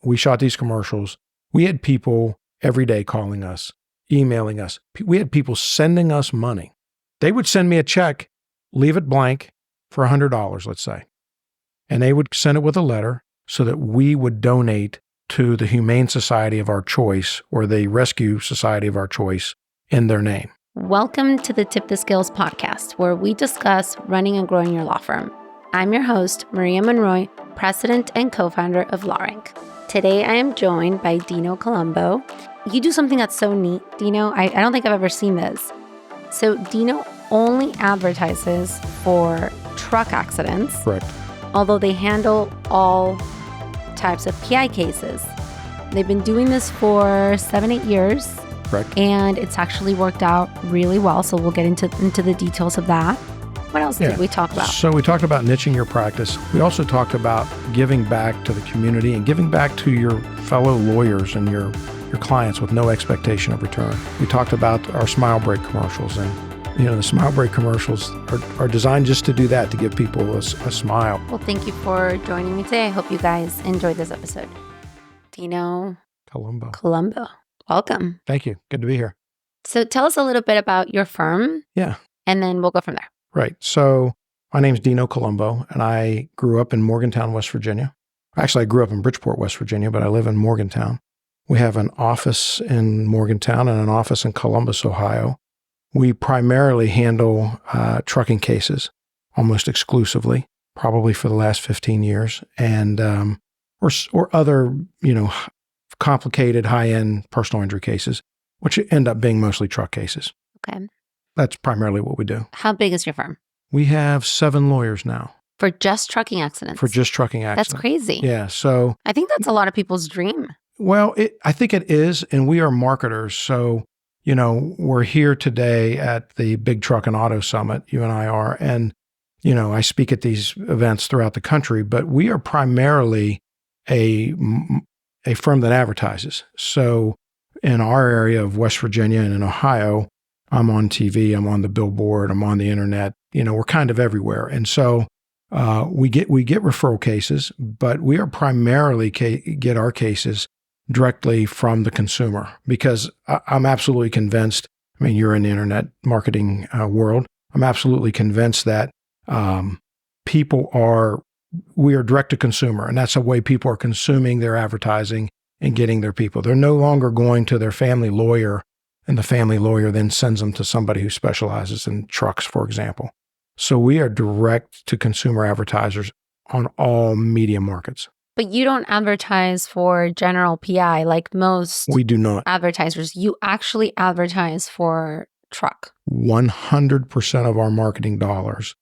we shot these commercials. We had people every day calling us, emailing us. We had people sending us money. They would send me a check, leave it blank for $100, let's say. And they would send it with a letter so that we would donate to the Humane Society of our choice or the Rescue Society of our choice in their name. Welcome to the Tip the Skills podcast, where we discuss running and growing your law firm. I'm your host, Maria Monroy, president and co-founder of LawRank. Today, I am joined by Dino Colombo. You do something that's so neat, Dino. I don't think I've ever seen this. So Dino only advertises for truck accidents. Correct. Although they handle all types of PI cases. They've been doing this for 7-8 years. Correct. And it's actually worked out really well. So we'll get into the details of that. What else did we talk about? So we talked about niching your practice. We also talked about giving back to the community and giving back to your fellow lawyers and your clients with no expectation of return. We talked about our Smile Break commercials, and the Smile Break commercials are designed just to do that, to give people a smile. Well, thank you for joining me today. I hope you guys enjoyed this episode. Dino Colombo. Welcome. Thank you. Good to be here. So tell us a little bit about your firm. Yeah. And then we'll go from there. Right. So my name's Dino Colombo, and I grew up in Morgantown, West Virginia. Actually, I grew up in Bridgeport, West Virginia, but I live in Morgantown. We have an office in Morgantown and an office in Columbus, Ohio. We primarily handle trucking cases almost exclusively, probably for the last 15 years, and or other, complicated high-end personal injury cases, which end up being mostly truck cases. Okay. That's primarily what we do. How big is your firm? We have 7 lawyers now. For just trucking accidents? For just trucking accidents. That's crazy. Yeah. So I think that's a lot of people's dream. Well, I think it is, and we are marketers. So, we're here today at the Big Truck and Auto Summit, you and I are, and, I speak at these events throughout the country, but we are primarily a firm that advertises. So in our area of West Virginia and in Ohio, I'm on TV, I'm on the billboard, I'm on the internet, we're kind of everywhere. And so we get referral cases, but we are primarily get our cases directly from the consumer, because I'm absolutely convinced, you're in the internet marketing world, I'm absolutely convinced that we are direct to consumer, and that's the way people are consuming their advertising and getting their people. They're no longer going to their family lawyer, and the family lawyer then sends them to somebody who specializes in trucks, for example. So we are direct to consumer advertisers on all media markets. But you don't advertise for general PI like most We do not. advertisers. You actually advertise for truck. 100% of our marketing dollars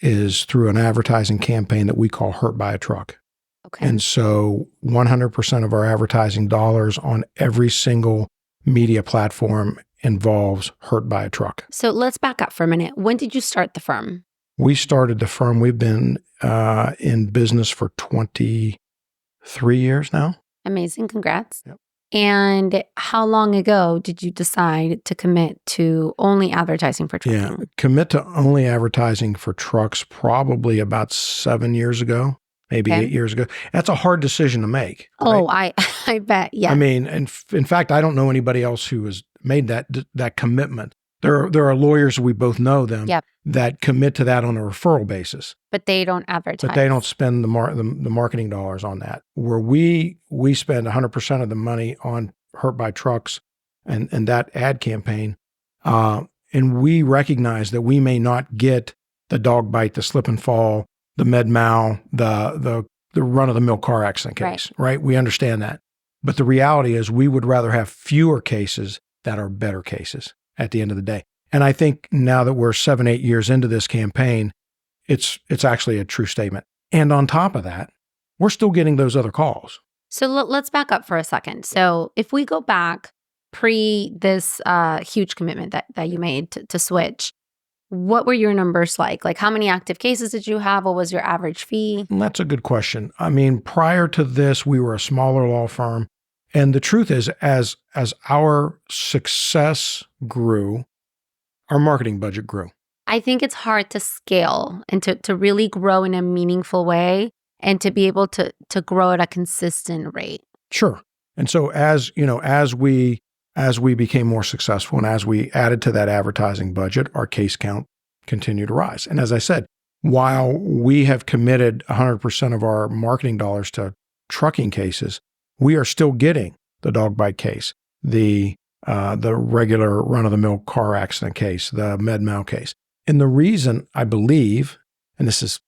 is through an advertising campaign that we call Hurt by a Truck. Okay. And so 100% of our advertising dollars on every single media platform involves Hurt by a Truck. So let's back up for a minute. When did you start the firm? We started the firm. We've been in business for 23 years now. Amazing. Congrats. Yep. And how long ago did you decide to commit to only advertising for trucking? Yeah, commit to only advertising for trucks probably about 7 years ago, maybe 8 years ago. That's a hard decision to make. Oh, right? I bet. Yeah. in fact, I don't know anybody else who has made that commitment. There are lawyers, we both know them, Yep. that commit to that on a referral basis. But they don't advertise. But they don't spend the marketing dollars on that. Where we spend 100% of the money on Hurt by Trucks and that ad campaign, and we recognize that we may not get the dog bite, the slip and fall, the med mal, the run-of-the-mill car accident case, right? We understand that. But the reality is we would rather have fewer cases that are better cases at the end of the day. And I think now that we're 7-8 years into this campaign, it's actually a true statement. And on top of that, we're still getting those other calls. So let's back up for a second. So if we go back pre this huge commitment that you made to switch, what were your numbers like? Like how many active cases did you have? What was your average fee? That's a good question. Prior to this, we were a smaller law firm. And the truth is, as our success grew, our marketing budget grew. I think it's hard to scale and to really grow in a meaningful way and to be able to grow at a consistent rate. Sure. And so as we became more successful and as we added to that advertising budget, our case count continued to rise. And as I said, while we have committed 100% of our marketing dollars to trucking cases, we are still getting the dog bite case, the regular run-of-the-mill car accident case, the med mal case. And the reason I believe, and this is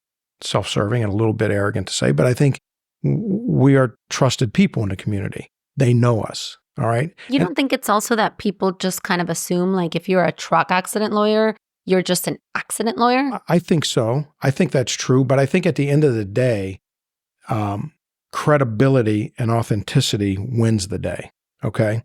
self-serving and a little bit arrogant to say, but I think we are trusted people in the community. They know us. All right. You don't think it's also that people just kind of assume, like, if you're a truck accident lawyer, you're just an accident lawyer? I think so. I think that's true. But I think at the end of the day, credibility and authenticity wins the day. Okay.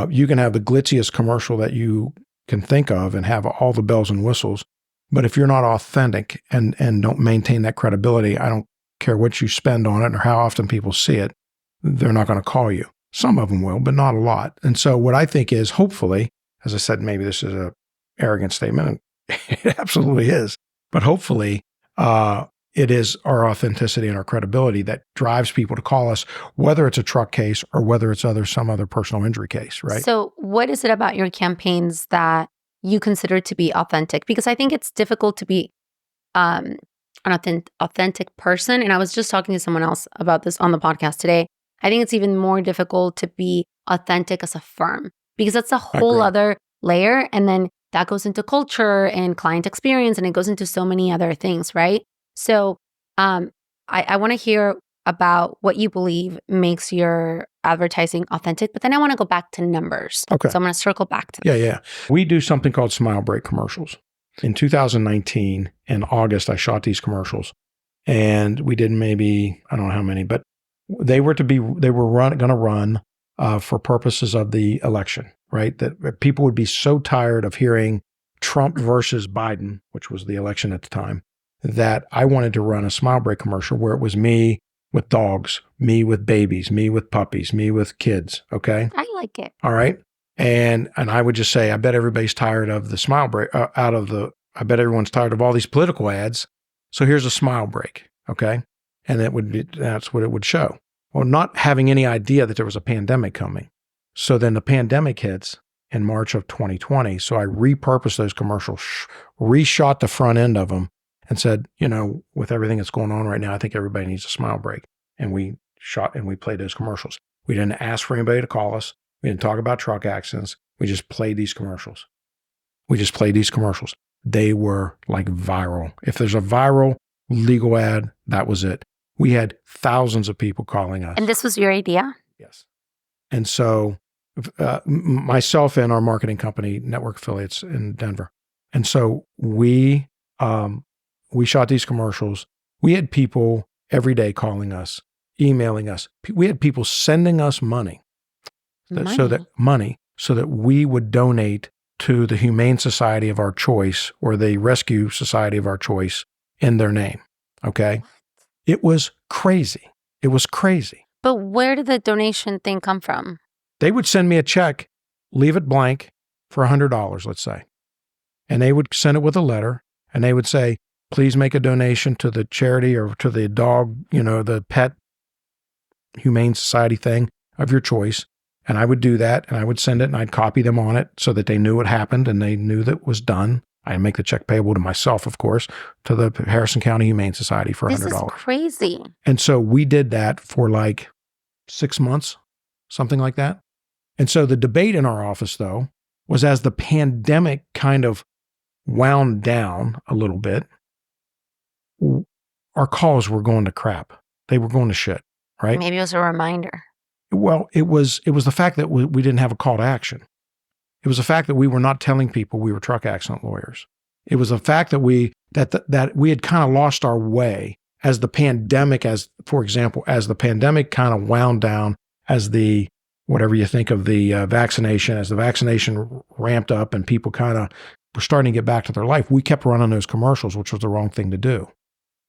You can have the glitziest commercial that you can think of and have all the bells and whistles. But if you're not authentic and don't maintain that credibility, I don't care what you spend on it or how often people see it, they're not going to call you. Some of them will, but not a lot. And so what I think is, hopefully, as I said, maybe this is a arrogant statement, and it absolutely is, but hopefully it is our authenticity and our credibility that drives people to call us, whether it's a truck case or whether it's some other personal injury case, right? So what is it about your campaigns that you consider to be authentic? Because I think it's difficult to be an authentic person. And I was just talking to someone else about this on the podcast today. I think it's even more difficult to be authentic as a firm because that's a whole other layer. And then that goes into culture and client experience, and it goes into so many other things, right? So I want to hear about what you believe makes your advertising authentic, but then I want to go back to numbers. Okay. So I'm going to circle back to that. Yeah. We do something called Smile Break commercials. In 2019, in August, I shot these commercials, and we did maybe, I don't know how many, but they were going to run for purposes of the election, right? That people would be so tired of hearing Trump versus Biden, which was the election at the time, that I wanted to run a Smile Break commercial where it was me with dogs, me with babies, me with puppies, me with kids. Okay. I like it. All right. And I would just say, I bet everybody's tired of the Smile Break I bet everyone's tired of all these political ads. So here's a Smile Break. Okay. And that's what it would show. Well, not having any idea that there was a pandemic coming. So then the pandemic hits in March of 2020. So I repurposed those commercials, reshot the front end of them and said, with everything that's going on right now, I think everybody needs a Smile Break. And we shot and we played those commercials. We didn't ask for anybody to call us. We didn't talk about truck accidents. We just played these commercials. They were like viral. If there's a viral legal ad, that was it. We had thousands of people calling us. And this was your idea? Yes. And so myself and our marketing company, Network Affiliates in Denver. And so we shot these commercials. We had people every day calling us, emailing us. We had people sending us money so that we would donate to the Humane Society of our choice or the Rescue Society of our choice in their name. Okay. It was crazy. But where did the donation thing come from? They would send me a check, leave it blank for $100, let's say. And they would send it with a letter and they would say, please make a donation to the charity or to the dog, the pet Humane Society thing of your choice. And I would do that and I would send it and I'd copy them on it so that they knew what happened and they knew that it was done. I'd make the check payable to myself, of course, to the Harrison County Humane Society for $100. This is crazy. And so we did that for like 6 months, something like that. And so the debate in our office, though, was as the pandemic kind of wound down a little bit, our calls were going to crap. They were going to shit, right? Maybe it was a reminder. Well, it was the fact that we didn't have a call to action. It was the fact that we were not telling people we were truck accident lawyers. It was the fact that we had kind of lost our way as the pandemic, for example, as the pandemic kind of wound down, as the whatever you think of the vaccination, as the vaccination ramped up and people kind of were starting to get back to their life, we kept running those commercials, which was the wrong thing to do.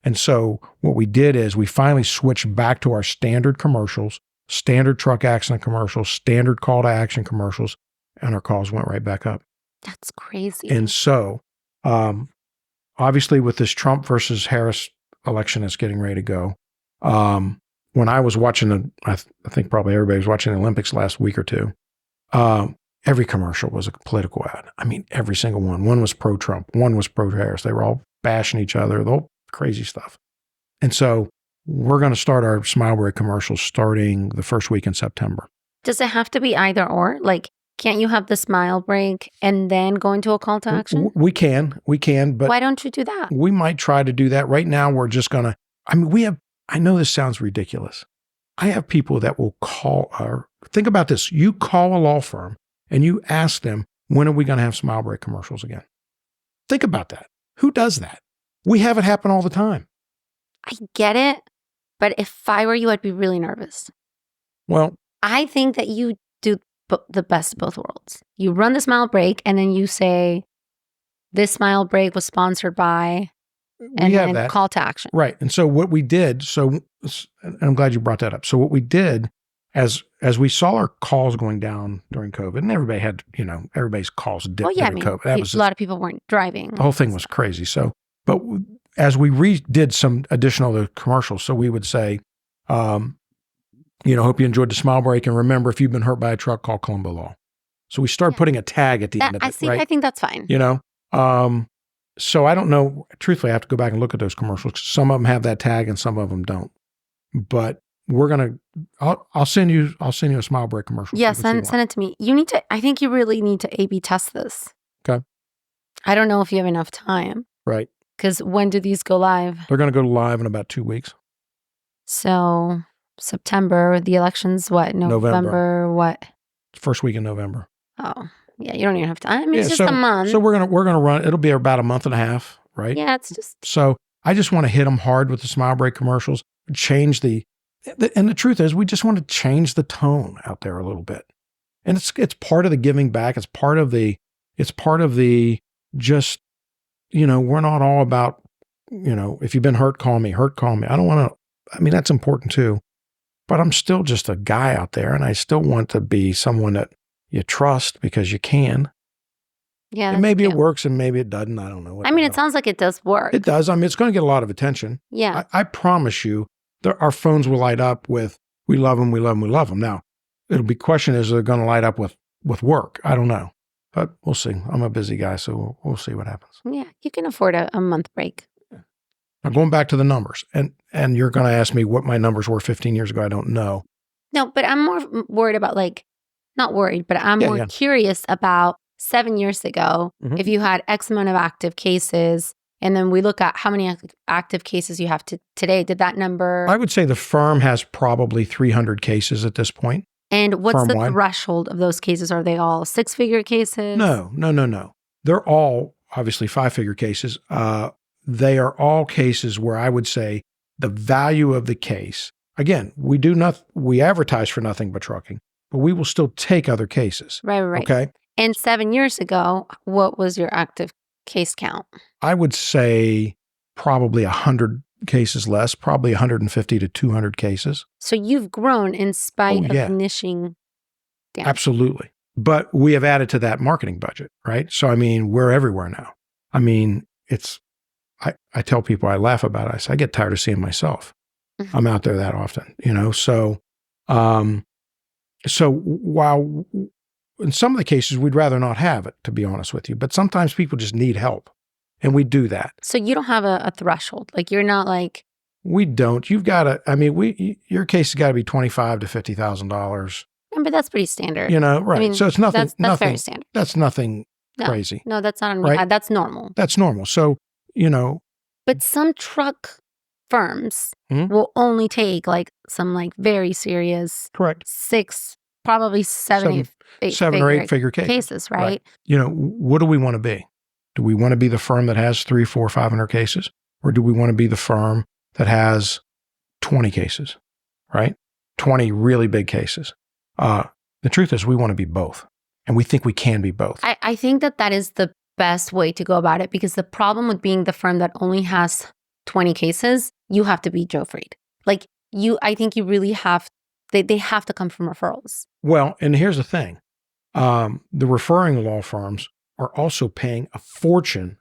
And so what we did is we finally switched back to our standard commercials, standard truck accident commercials, standard call to action commercials, and our calls went right back up. That's crazy. And so, obviously with this Trump versus Harris election that's getting ready to go, when I was watching I think probably everybody was watching the Olympics last week or two. Every commercial was a political ad. I mean, every single one. One was pro-Trump. One was pro-Harris. They were all bashing each other, the whole crazy stuff. And so we're going to start our Smile Break commercials starting the first week in September. Does it have to be either or? Like, can't you have the Smile Break and then go into a call to action? We can, but why don't you do that? We might try to do that. Right now, we're just going to, I know this sounds ridiculous. I have people that will call think about this. You call a law firm and you ask them, when are we going to have Smile Break commercials again? Think about that. Who does that? We have it happen all the time. I get it, but if I were you, I'd be really nervous. Well, I think that you do the best of both worlds. You run the Smile Break and then you say, this Smile Break was sponsored by, and we have then that. Call to action. Right. And so what we did, and I'm glad you brought that up. So what we did as we saw our calls going down during COVID, and everybody had, everybody's calls dipped during COVID. That was a lot of people weren't driving. The whole thing was crazy. So, but as we redid some additional commercials, so we would say, hope you enjoyed the Smile Break, and remember, if you've been hurt by a truck, call Colombo Law. So we started putting a tag at the end of it. Right? I think that's fine. So I don't know. Truthfully, I have to go back and look at those commercials. Some of them have that tag, and some of them don't. But I'll send you a Smile Break commercial. Yeah, send it to me. I think you really need to A/B test this. Okay. I don't know if you have enough time. Right. Because when do these go live? They're going to go live in about 2 weeks. So September, the election's what? November, what? First week in November. Oh, yeah, you don't even have time. I mean, it's just a month. So we're gonna run. It'll be about a month and a half, right? Yeah, it's just. So I just want to hit them hard with the Smile Break commercials. Change and the truth is, we just want to change the tone out there a little bit, and it's part of the giving back. It's part of the just, we're not all about, if you've been hurt, call me. I don't want to. I mean, that's important too, but I'm still just a guy out there, and I still want to be someone that you trust because you can. Yeah. And maybe it works and maybe it doesn't. I don't know. It sounds like it does work. It does. I mean, it's going to get a lot of attention. Yeah. I promise you, our phones will light up with, we love them, we love them, we love them. Now, it'll be question is, they're going to light up with work. I don't know. But we'll see. I'm a busy guy, so we'll see what happens. Yeah. You can afford a month break. Now, going back to the numbers, and you're going to ask me what my numbers were 15 years ago. I don't know. No, but I'm more worried about not worried, but I'm more curious about 7 years ago, if you had X amount of active cases, and then we look at how many active cases you have today. Did that number? I would say the firm has probably 300 cases at this point. And what's the threshold of those cases? Are they all 6-figure cases? No. They're all obviously 5-figure cases. They are all cases where I would say the value of the case, again, we advertise for nothing but trucking, but we will still take other cases. Right. Okay. And 7 years ago, what was your active case count? I would say probably 100 cases less, probably 150 to 200 cases. So you've grown in spite of niching down. Absolutely. But we have added to that marketing budget, right? So, I mean, we're everywhere now. I mean, I tell people, I laugh about it. I say, I get tired of seeing myself. I'm out there that often, so while in some of the cases, we'd rather not have it, to be honest with you. But sometimes people just need help, and we do that. So you don't have a threshold? Like, you're not like... We don't. You've got to... I mean, your case has got to be $25,000 to $50,000. But that's pretty standard. Right. I mean, so it's nothing... That's very standard. That's nothing crazy. No, that's not... Right? That's normal. That's normal. So, But some truck firms will only take some very serious... Correct. 6... Probably 7 or 8 figure cases, right? What do we want to be? Do we want to be the firm that has 300, 400, 500 cases? Or do we want to be the firm that has 20 cases, right? 20 really big cases. The truth is we want to be both. And we think we can be both. I think that is the best way to go about it, because the problem with being the firm that only has 20 cases, you have to be Joe Fried. I think you really have They have to come from referrals. Well, and here's the thing. The referring law firms are also paying a fortune.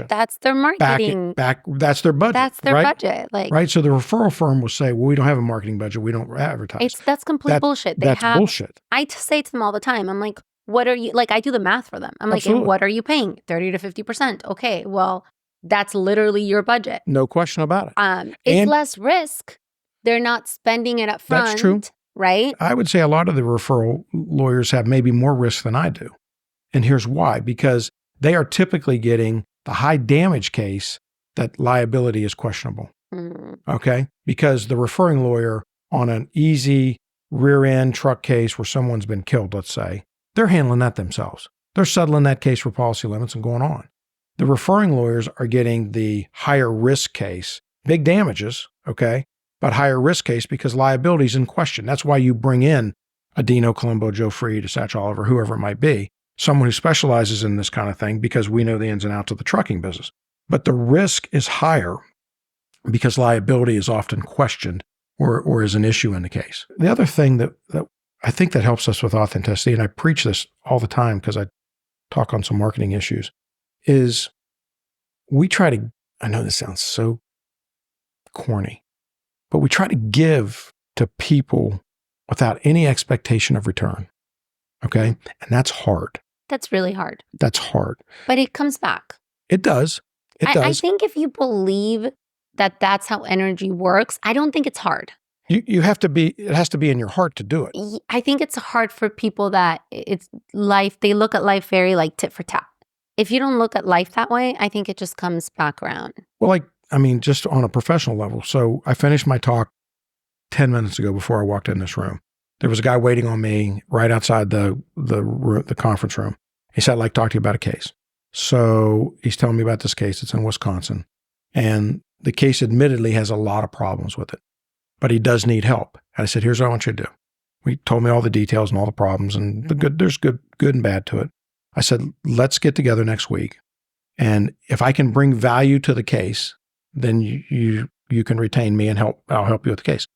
That's their marketing. That's their budget. That's their right? budget. Like, right. So the referral firm will say, well, we don't have a marketing budget. We don't advertise. that's complete bullshit. That's bullshit. I say to them all the time, I'm like, what are you, like, I do the math for them. I'm like, and what are you paying? 30 to 50%. Okay, well, that's literally your budget. No question about it. It's less risk. They're not spending it up front. That's true. Right? I would say a lot of the referral lawyers have maybe more risk than I do. And here's why. Because they are typically getting the high damage case that liability is questionable. Okay? Because the referring lawyer on an easy rear end truck case where someone's been killed, let's say, they're handling that themselves. They're settling that case for policy limits and going on. The referring lawyers are getting the higher risk case, big damages, okay, but higher risk case because liability is in question. That's why you bring in a Dino Colombo, Joe Freed, a Satch Oliver, whoever it might be, someone who specializes in this kind of thing because we know the ins and outs of the trucking business. But the risk is higher because liability is often questioned or is an issue in the case. The other thing that I think that helps us with authenticity, and I preach this all the time because I talk on some marketing issues, is we try to, I know this sounds so corny, but we try to give to people without any expectation of return. Okay? And that's hard. That's really hard. That's hard. But it comes back. It does. I think if you believe that that's how energy works, I don't think it's hard. You have to be, it has to be in your heart to do it. I think it's hard for people that it's life, they look at life very like tit for tat. If you don't look at life that way, I think it just comes back around. Well, just on a professional level. So I finished my talk 10 minutes ago before I walked in this room. There was a guy waiting on me right outside the conference room. He said, I'd like to talk to you about a case. So he's telling me about this case. It's in Wisconsin. And the case admittedly has a lot of problems with it, but he does need help. And I said, here's what I want you to do. He told me all the details and all the problems and there's good and bad to it. I said, let's get together next week. And if I can bring value to the case, then you can retain me and I'll help you with the case.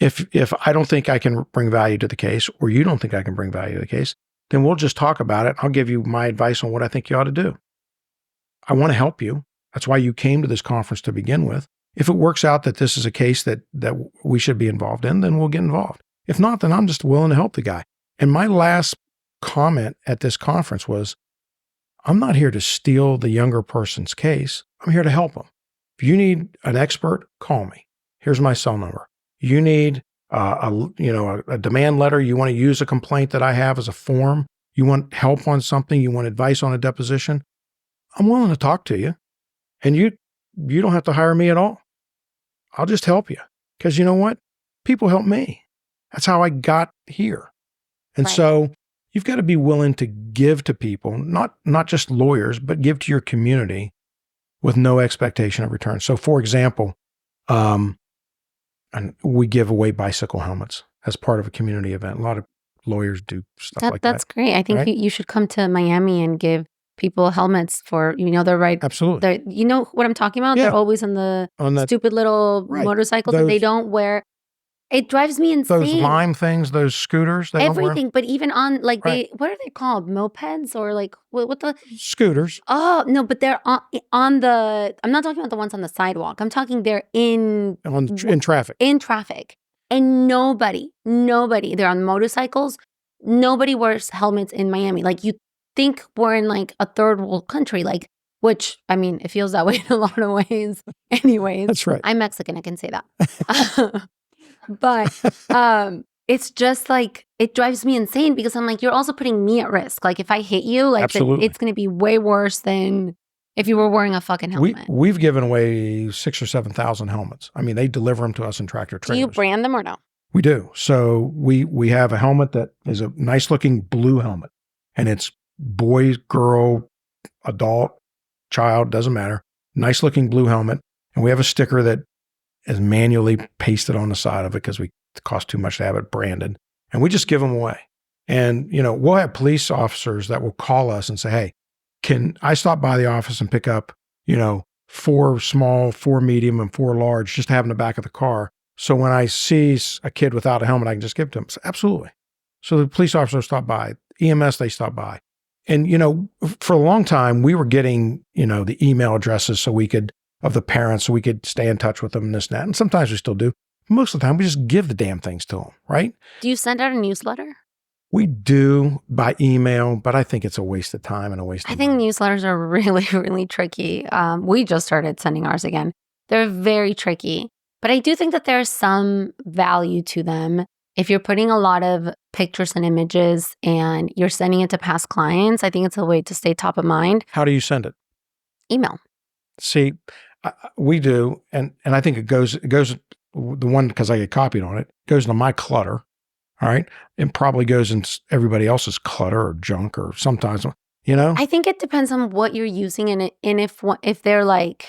If I don't think I can bring value to the case, or you don't think I can bring value to the case, then we'll just talk about it. I'll give you my advice on what I think you ought to do. I want to help you. That's why you came to this conference to begin with. If it works out that this is a case that we should be involved in, then we'll get involved. If not, then I'm just willing to help the guy. And my last comment at this conference was, I'm not here to steal the younger person's case. I'm here to help them. If you need an expert, call me. Here's my cell number. You need a demand letter. You want to use a complaint that I have as a form. You want help on something. You want advice on a deposition. I'm willing to talk to you. And you don't have to hire me at all. I'll just help you. Because you know what? People help me. That's how I got here. And so you've got to be willing to give to people, not just lawyers, but give to your community with no expectation of return. So for example, and we give away bicycle helmets as part of a community event. A lot of lawyers do stuff like that. That's great. I think you should come to Miami and give people helmets for, they're right. Absolutely. You know what I'm talking about? Yeah. They're always on that stupid little motorcycles that they don't wear. It drives me insane. Those Lime things, those scooters. Everything, but even on what are they called? Mopeds or what the? Scooters. Oh, no, but they're on the, I'm not talking about the ones on the sidewalk. I'm talking they're in traffic. In traffic. And nobody, they're on motorcycles. Nobody wears helmets in Miami. Like you think we're in a third world country, which, it feels that way in a lot of ways. Anyways. That's right. I'm Mexican, I can say that. But it's just it drives me insane because I'm you're also putting me at risk. If I hit you, it's going to be way worse than if you were wearing a fucking helmet. We've given away 6,000 or 7,000 helmets. They deliver them to us in tractor trailers. Do you brand them or no? We do. So we have a helmet that is a nice looking blue helmet, and it's boy, girl, adult, child, doesn't matter. Nice looking blue helmet. And we have a sticker that is manually pasted on the side of it because it costs too much to have it branded. And we just give them away. And, we'll have police officers that will call us and say, hey, can I stop by the office and pick up, 4 small, 4 medium, and 4 large, just to have in the back of the car. So when I see a kid without a helmet, I can just give it to them. So absolutely. So the police officers stop by. EMS, they stop by. And, for a long time, we were getting, the email addresses of the parents so we could stay in touch with them and this and that. And sometimes we still do. Most of the time, we just give the damn things to them, right? Do you send out a newsletter? We do by email, but I think it's a waste of time and a waste of money. I think newsletters are really, really tricky. We just started sending ours again. They're very tricky, but I do think that there's some value to them. If you're putting a lot of pictures and images and you're sending it to past clients, I think it's a way to stay top of mind. How do you send it? Email. See, we do, and I think it goes the one, because I get copied on it, goes into my clutter. All right. It probably goes in everybody else's clutter or junk or sometimes, I think it depends on what you're using and if they're like,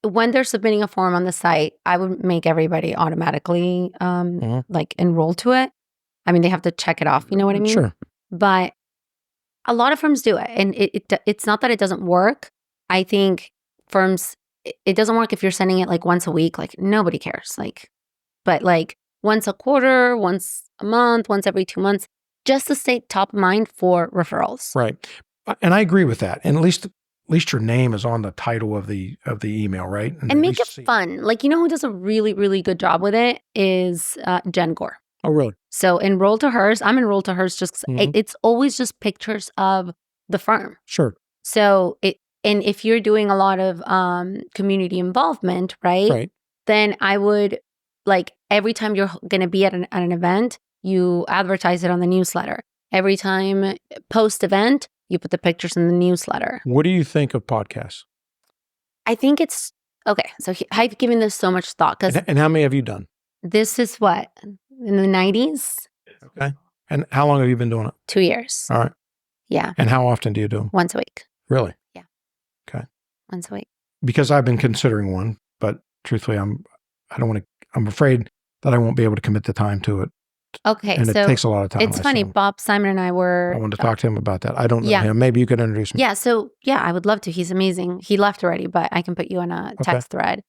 when they're submitting a form on the site, I would make everybody automatically like enroll to it. I mean, they have to check it off. You know what I mean? Sure. But a lot of firms do it. And it's not that it doesn't work. I think firms, it doesn't work if you're sending it like once a week. Like nobody cares. But once a quarter, once a month, once every 2 months, just to stay top of mind for referrals. Right. And I agree with that. And at least your name is on the title of the email, right? And make it fun. Who does a really, really good job with it is Jen Gore. Oh, really? So enroll to hers. I'm enrolled to hers just because it's always just pictures of the firm. Sure. So and if you're doing a lot of community involvement, right? Then I would, every time you're going to be at an event, you advertise it on the newsletter. Every time post-event, you put the pictures in the newsletter. What do you think of podcasts? I think it's, okay, so I've given this so much thought. And how many have you done? This is what, in the 90s? Okay. And how long have you been doing it? 2 years. All right. Yeah. And how often do you do them? Once a week. Really? Yeah. Okay. Once a week. Because I've been considering one, but truthfully, I'm afraid that I won't be able to commit the time to it. Okay. And it takes a lot of time. It's funny. Bob Simon and I were... I wanted to talk to him about that. I don't know him. Maybe you could introduce me. Yeah. So I would love to. He's amazing. He left already, but I can put you on a text thread.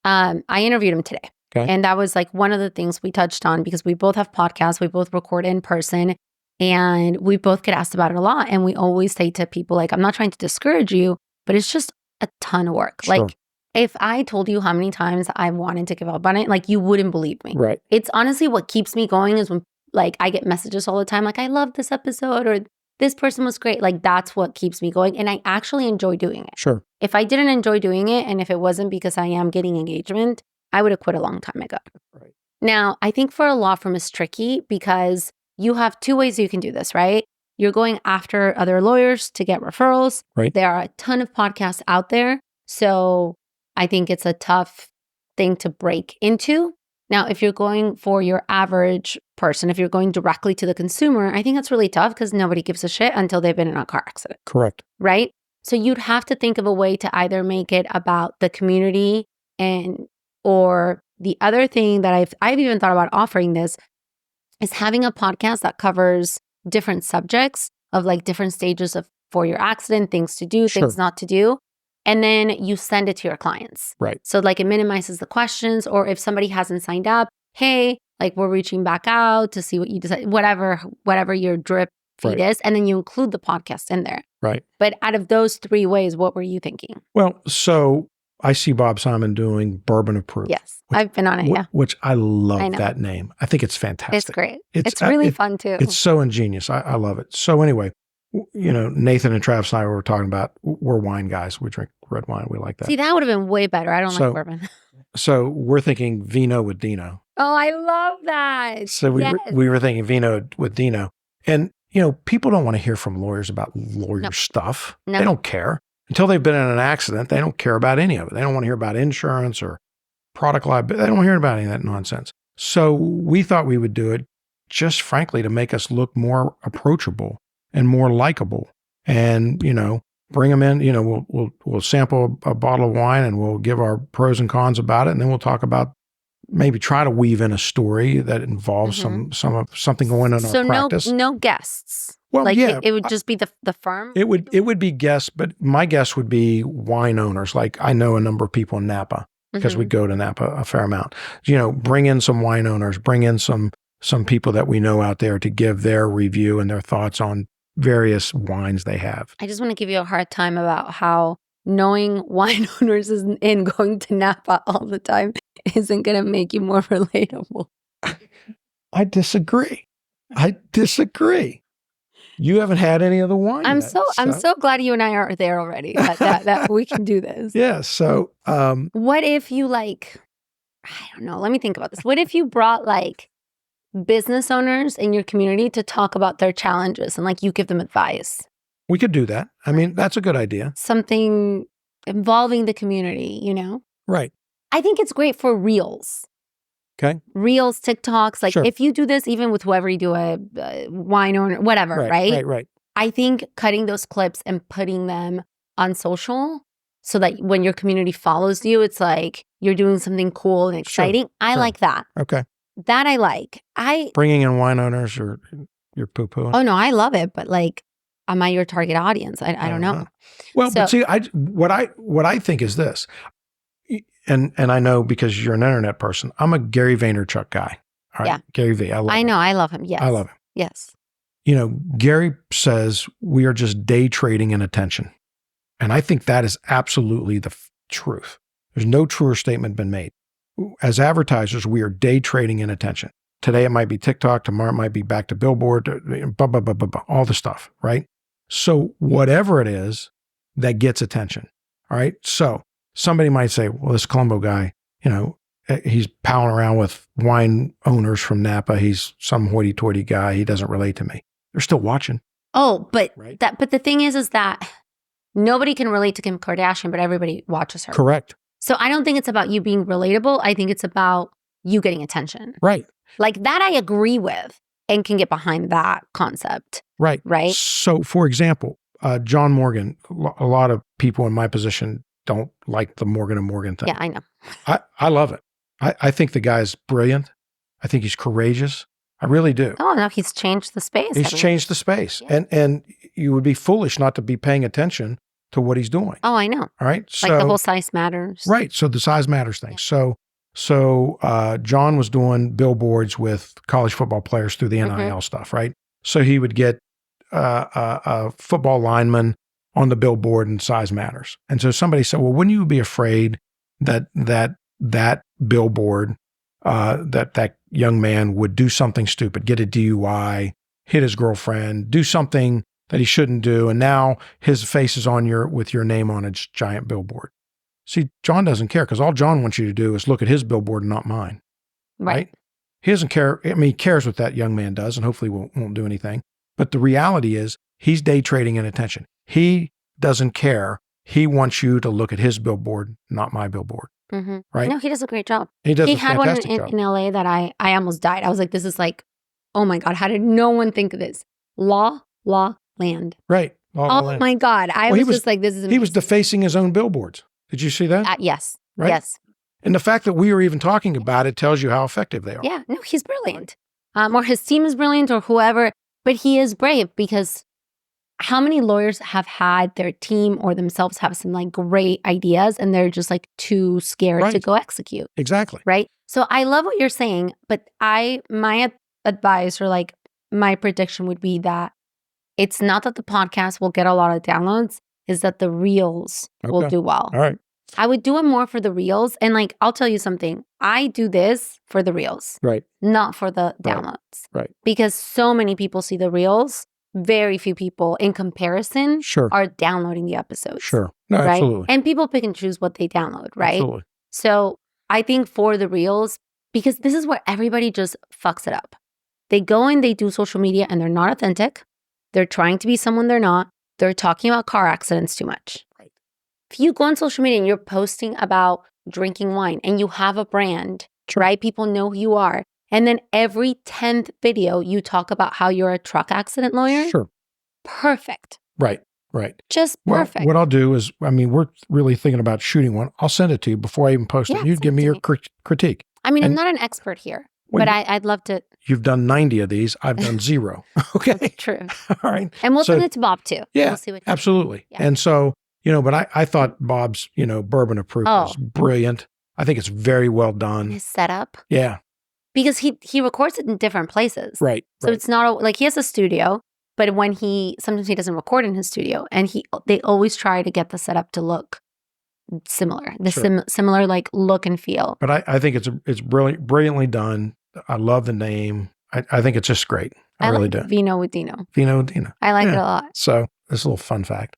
I interviewed him today. Okay. And that was one of the things we touched on because we both have podcasts. We both record in person and we both get asked about it a lot. And we always say to people, I'm not trying to discourage you, but it's just a ton of work. Sure. If I told you how many times I wanted to give up on it, you wouldn't believe me. Right. It's honestly what keeps me going is when I get messages all the time, I love this episode or this person was great. That's what keeps me going. And I actually enjoy doing it. Sure. If I didn't enjoy doing it and if it wasn't because I am getting engagement, I would have quit a long time ago. Right. Now, I think for a law firm it's tricky because you have two ways you can do this, right? You're going after other lawyers to get referrals. Right. There are a ton of podcasts out there. So I think it's a tough thing to break into. Now, if you're going for your average person, if you're going directly to the consumer, I think that's really tough because nobody gives a shit until they've been in a car accident. Correct. Right? So you'd have to think of a way to either make it about the community or the other thing that I've even thought about offering this is having a podcast that covers different subjects of different stages for your accident, things to do, things not to do. And then you send it to your clients. Right. So it minimizes the questions, or if somebody hasn't signed up, hey, we're reaching back out to see what you decide, whatever your drip feed is. And then you include the podcast in there. Right. But out of those three ways, what were you thinking? Well, so I see Bob Simon doing Bourbon of Proof. Yes. I've been on it. Which I love that name. I think it's fantastic. It's great. It's really fun too. It's so ingenious. I love it. So anyway, Nathan and Travis and I were talking about, we're wine guys. We drink red wine. We like that. See, that would have been way better. I don't like bourbon. So we're thinking vino with Dino. Oh, I love that. So we were thinking vino with Dino. And, people don't want to hear from lawyers about lawyer stuff. No. They don't care. Until they've been in an accident, they don't care about any of it. They don't want to hear about insurance or product liability. They don't want to hear about any of that nonsense. So we thought we would do it just frankly to make us look more approachable and more likable. And, bring them in, we'll sample a bottle of wine and we'll give our pros and cons about it. And then we'll talk about maybe try to weave in a story that involves something going on in our practice. So no guests. Well, it would just be the firm? It would be guests, but my guess would be wine owners. I know a number of people in Napa because we go to Napa a fair amount. Bring in some wine owners, bring in some people that we know out there to give their review and their thoughts on various wines they have. I just want to give you a hard time about how knowing wine owners and going to Napa all the time isn't going to make you more relatable. I disagree. You haven't had any of the wine I'm yet, I'm so glad you and I are there already. That we can do this. Yeah. So, what if you I don't know. Let me think about this. What if you brought business owners in your community to talk about their challenges and you give them advice? we could do that. I mean, that's a good idea. Something involving the community, Right. I think it's great for reels. Okay. Reels, TikToks. Sure. If you do this, even with whoever you do, a wine owner, whatever, right? Right. I think cutting those clips and putting them on social so that when your community follows you, it's like you're doing something cool and exciting. Sure. I like that. Okay. That I like. Bringing in wine owners or you're poo-pooing? Oh, no, I love it. But am I your target audience? I don't know. Well, but see, what I think is this, and I know because you're an internet person, I'm a Gary Vaynerchuk guy. All right? Yeah. Gary V. I know. I love him. Yes. I love him. Yes. Gary says we are just day trading in attention. And I think that is absolutely the truth. There's no truer statement been made. As advertisers, we are day trading in attention. Today it might be TikTok, tomorrow it might be back to Billboard, all the stuff, right? So whatever it is that gets attention, all right? So somebody might say, well, this Colombo guy, he's palling around with wine owners from Napa. He's some hoity-toity guy. He doesn't relate to me. They're still watching. Oh, but right? but the thing is that nobody can relate to Kim Kardashian, but everybody watches her. Correct. So I don't think it's about you being relatable. I think it's about you getting attention. Right. That I agree with and can get behind that concept. Right. Right. So, for example, John Morgan, a lot of people in my position don't like the Morgan & Morgan thing. Yeah, I know. I love it. I think the guy's brilliant. I think he's courageous. I really do. Oh, no, he's changed the space. He's changed the space. Yeah. And you would be foolish not to be paying attention to what he's doing. Oh, I know. All right. So, the whole size matters. Right. So the size matters thing. Yeah. So John was doing billboards with college football players through the NIL stuff, right? So he would get a football lineman on the billboard and size matters. And so somebody said, well, wouldn't you be afraid that billboard, that young man would do something stupid, get a DUI, hit his girlfriend, do something that he shouldn't do, and now his face is on with your name on a giant billboard. See, John doesn't care because all John wants you to do is look at his billboard and not mine. Right? He doesn't care. I mean, he cares what that young man does and hopefully won't do anything. But the reality is he's day trading in attention. He doesn't care. He wants you to look at his billboard, not my billboard. Mm-hmm. Right? No, he does a great job. He does a had one fantastic job. in LA that I almost died. I was like, this is oh my God, how did no one think of this? Law, land. Right. Land. My God. I was just like, this is amazing. He was defacing his own billboards. Did you see that? Yes. Right? Yes. And the fact that we are even talking about it tells you how effective they are. Yeah. No, he's brilliant. Or his team is brilliant or whoever, but he is brave because how many lawyers have had their team or themselves have some great ideas and they're just too scared to go execute. Exactly. Right. So I love what you're saying, but my advice or my prediction would be that it's not that the podcast will get a lot of downloads, is that the reels will do well. All right. I would do it more for the reels. And I'll tell you something. I do this for the reels. Right. Not for the downloads. Right. Because so many people see the reels. Very few people in comparison are downloading the episodes. Sure. No, right? absolutely. And people pick and choose what they download, right? Absolutely. So I think for the reels, because this is where everybody just fucks it up. They go and they do social media and they're not authentic. They're trying to be someone they're not. They're talking about car accidents too much. Right. If you go on social media and you're posting about drinking wine and you have a brand, right? People know who you are. And then every 10th video, you talk about how you're a truck accident lawyer. Sure. Perfect. Right. Just perfect. What I'll do is, we're really thinking about shooting one. I'll send it to you before I even post it. You give me your critique. I'm not an expert here, but I'd love to. You've done 90 of these. I've done 0. Okay. That's true. All right. And we'll send it to Bob too. Yeah, we'll see what absolutely. Yeah. And so, but I thought Bob's, bourbon of proof was brilliant. I think it's very well done. His setup. Yeah. Because he records it in different places. Right. So it's not he has a studio, But when sometimes he doesn't record in his studio, and they always try to get the setup to look similar, similar like look and feel. But I think it's brilliantly done. I love the name. I think it's just great. I really do. Vino with Dino. Vino with Dino. I like it a lot. So this is a little fun fact.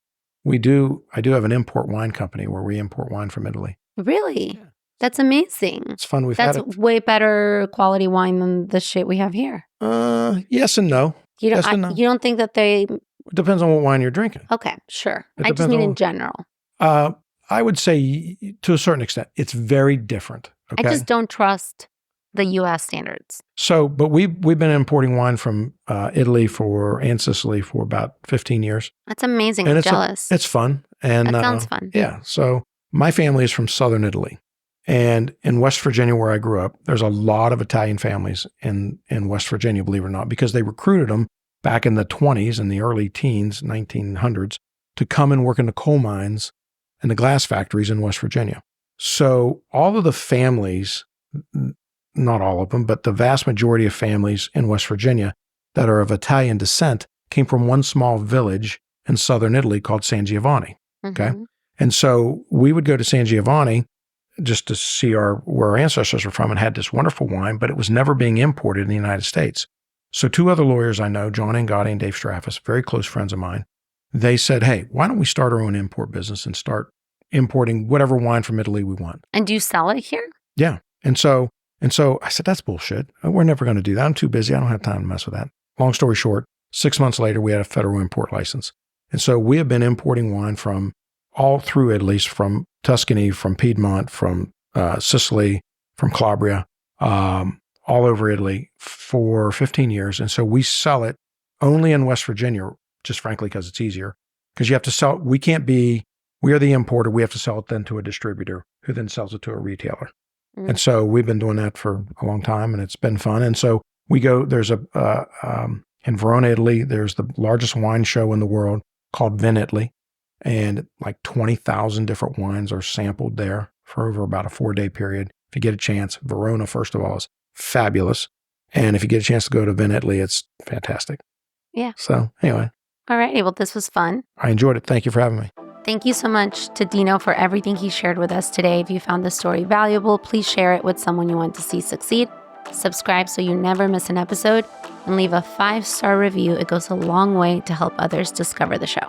I do have an import wine company where we import wine from Italy. Really? Yeah. That's amazing. It's fun. That's way better quality wine than the shit we have here. Yes and no. You don't think that they... It depends on what wine you're drinking. Okay, sure. I just mean in general. I would say to a certain extent, it's very different. Okay? I just don't trust the U.S. standards. So, but we've been importing wine from Italy and Sicily for about 15 years. That's amazing. I'm jealous. It's fun. And that sounds fun. Yeah. So my family is from southern Italy. And in West Virginia, where I grew up, there's a lot of Italian families in West Virginia, believe it or not, because they recruited them back in the 20s and the early teens, 1900s, to come and work in the coal mines and the glass factories in West Virginia. So all of the families, not all of them, but the vast majority of families in West Virginia that are of Italian descent came from one small village in southern Italy called San Giovanni. Okay. Mm-hmm. And so we would go to San Giovanni just to see where our ancestors were from, and had this wonderful wine, but it was never being imported in the United States. So two other lawyers I know, John Angotti and Dave Straffus, very close friends of mine, they said, hey, why don't we start our own import business and start importing whatever wine from Italy we want? And do you sell it here? Yeah. And so I said, that's bullshit. We're never going to do that. I'm too busy. I don't have time to mess with that. Long story short, 6 months later, we had a federal import license. And so we have been importing wine from all through Italy, from Tuscany, from Piedmont, from Sicily, from Calabria, all over Italy for 15 years. And so we sell it only in West Virginia, just frankly, because it's easier. Because you have to sell, we are the importer. We have to sell it then to a distributor who then sells it to a retailer. Mm. And so we've been doing that for a long time, and it's been fun. And so there's in Verona, Italy, there's the largest wine show in the world called Vin Italy. And like 20,000 different wines are sampled there for over about a 4-day period. If you get a chance, Verona, first of all, is fabulous. And if you get a chance to go to Vin Italy, it's fantastic. Yeah. So anyway. All right. Well, this was fun. I enjoyed it. Thank you for having me. Thank you so much to Dino for everything he shared with us today. If you found this story valuable, please share it with someone you want to see succeed. Subscribe so you never miss an episode, and leave a 5-star review. It goes a long way to help others discover the show.